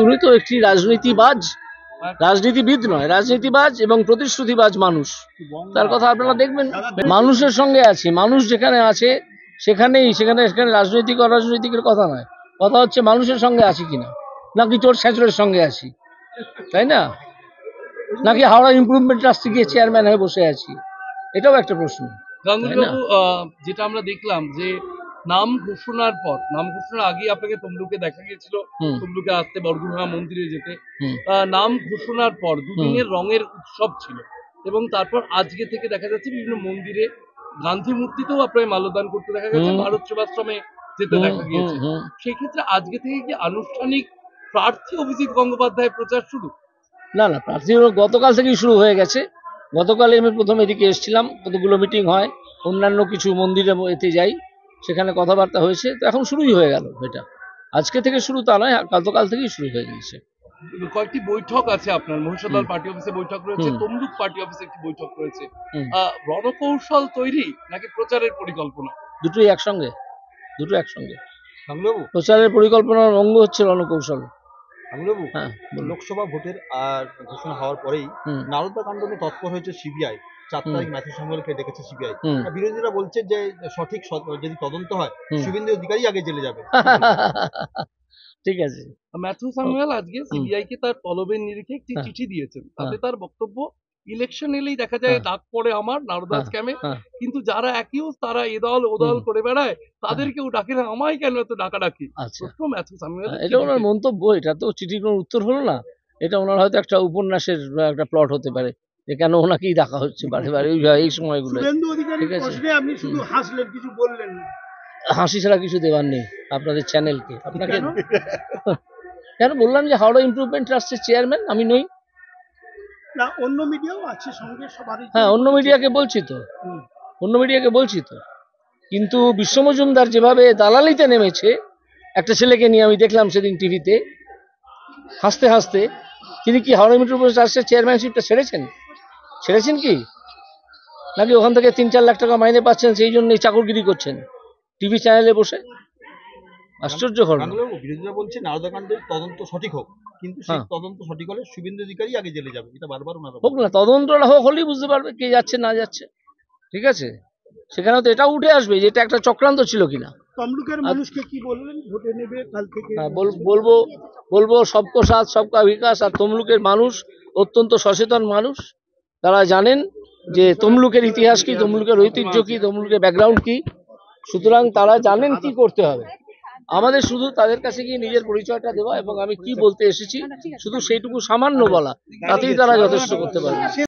উনি তো একটি রাজনীতিবিদ নয়, রাজনীতিবাজ এবং প্রতিশ্রুতিবাজ মানুষ। তার কথা আপনারা দেখবেন। মানুষের সঙ্গে আছি, মানুষ যেখানে আছে সেখানে রাজনৈতিক অরাজনৈতিকের কথা নয়, কথা হচ্ছে মানুষের সঙ্গে আছি কিনা, নাকি চোর ছেঁচড়ের সঙ্গে আছি, তাই না? নাকি হাওড়া ইমপ্রুভমেন্ট ট্রাস্টে গিয়ে চেয়ারম্যান হয়ে বসে আছি, এটাও একটা প্রশ্ন। গাঙ্গুলিবাবু, যেটা আমরা দেখলাম যে নাম ঘোষণার আগে আপনাকে তমলুকে দেখা গিয়েছিল, তমলুকে আসতে বরগুনা মন্দিরে যেতে। নাম ঘোষণার পর দুদিনের রঙের উৎসব ছিল, এবং তারপর আজকে থেকে দেখা যাচ্ছে বিভিন্ন মন্দিরে, গান্ধী মূর্তিতেও আপনাকে মাল্যদান করতে দেখা গেছে, ভারত সেবাশ্রমে যেতে দেখা গিয়েছে। সেক্ষেত্রে আজকে থেকে কি আনুষ্ঠানিক প্রার্থী অভিজিৎ গঙ্গোপাধ্যায় প্রচার শুরু? না, প্রার্থী গতকাল থেকেই শুরু হয়ে গেছে। গতকাল আমি প্রথম এদিকে এসেছিলাম, কতগুলো মিটিং হয়, অন্যান্য কিছু মন্দিরে এতে যাই, সেখানে কথাবার্তা হয়েছে, তো এখন শুরুই হয়ে গেল। এটা আজকে থেকে শুরু তা নয়, গতকাল থেকেই শুরু হয়ে গেছে। কয়েকটি বৈঠক আছে আপনার, মহিষাদল পার্টি অফিসে বৈঠক রয়েছে, তমলুক পার্টি অফিসে একটি বৈঠক রয়েছে। রণকৌশল তৈরি নাকি প্রচারের পরিকল্পনা? দুটো একসঙ্গে। প্রচারের পরিকল্পনার অঙ্গ হচ্ছে রণকৌশল। লোকসভা ভোটের ঘোষণা হওয়ার পরেই নারদা কাণ্ড নিয়ে তৎপর হয়েছে সিবিআই। 4 তারিখ ম্যাথিউ স্যামুয়েলকে ডেকেছে সিবিআই। বিরোধীরা বলছে যে সঠিক যদি তদন্ত হয়, শুভেন্দু অধিকারী আগে জেলে যাবে। ঠিক আছে, ম্যাথিউ স্যামুয়েল আজকে সিবিআই কে তার তলবের নিরিখে একটি চিঠি দিয়েছেন। তাতে তার বক্তব্য, ইলেকশন এলেই দেখা যায় ডাক পড়ে আমার নারদা স্ক্যামে, কিন্তু যারা অ্যাকিউজ তারা এদল ওদল করে বেড়ায়, তাদেরকেও ডাকে না, আমায় কেন এত ডাকাডাকি? ম্যাথিউ স্যামুয়েল, এটা ওনার মন্তব্য, এটা তো চিঠির কোনো উত্তর হলো না। এটা ওনার হয়তো একটা উপন্যাসের একটা প্লট হতে পারে, যে কেন ওনাকেই ডাকা হচ্ছে বারে বারে এই সময়গুলো। ঠিক আছে, আপনি শুধু হাসলেন, কিছু বললেন? হাসি ছাড়া কিছু দেওয়ার নেই আপনাদের চ্যানেলকে। আপনাকে কেন বললাম যে হাওড়া ইমপ্রুভমেন্ট ট্রাস্টের চেয়ারম্যান আমি নই? না, অন্য মিডিয়াও আছে সঙ্গে, সবারই। হ্যাঁ, অন্য মিডিয়াকে বলছি তো, কিন্তু বিশ্ব মজুমদার যেভাবে দালালিতে নেমেছে একটা ছেলেকে নিয়ে, আমি দেখলাম সেদিন টিভিতে, হাসতে হাসতে। তিনি কি হাওড়া ইমপ্রুভমেন্ট ট্রাস্টের চেয়ারম্যানশিপটা ছেড়েছেন কি? নাকি ওখান থেকে 3-4 লাখ টাকা মাইনে পাচ্ছেন, সেই জন্যই চাকরগিরি করছেন টিভি চ্যানেলে বসে? আশ্চর্য ঘটনা। বিরোধীরা বলছে নারদা কাণ্ডের তদন্ত সঠিক হোক, কিন্তু সেই তদন্ত সঠিক হলে শুভেন্দু অধিকারী আগে জেলে যাবে। এটা বারবার হোক না, তদন্তটা হলেই বুঝতে পারবে কে যাচ্ছে না যাচ্ছে। ঠিক আছে, সেখানে তো এটাও উঠে আসবে যে এটা একটা চক্রান্ত ছিল কিনা। তমলুকের মানুষকে কি বললেন ভোটে নেবে কাল থেকে? বলবো সবকা সাথ সবকা বিকাশ। আর তমলুকের মানুষ অত্যন্ত সচেতন মানুষ, তারা জানেন যে তমলুকের ইতিহাস কি, তমলুকের ঐতিহ্য কি, তমলুকের ব্যাকগ্রাউন্ড কি, সুতরাং তারা জানেন কি করতে হবে। আমাদের শুধু তাদের কাছে গিয়ে নিজের পরিচয়টা দেওয়া এবং আমি কি বলতে এসেছি শুধু সেইটুকু সামান্য বলা, তাতেই তারা যথেষ্ট করতে পারবে।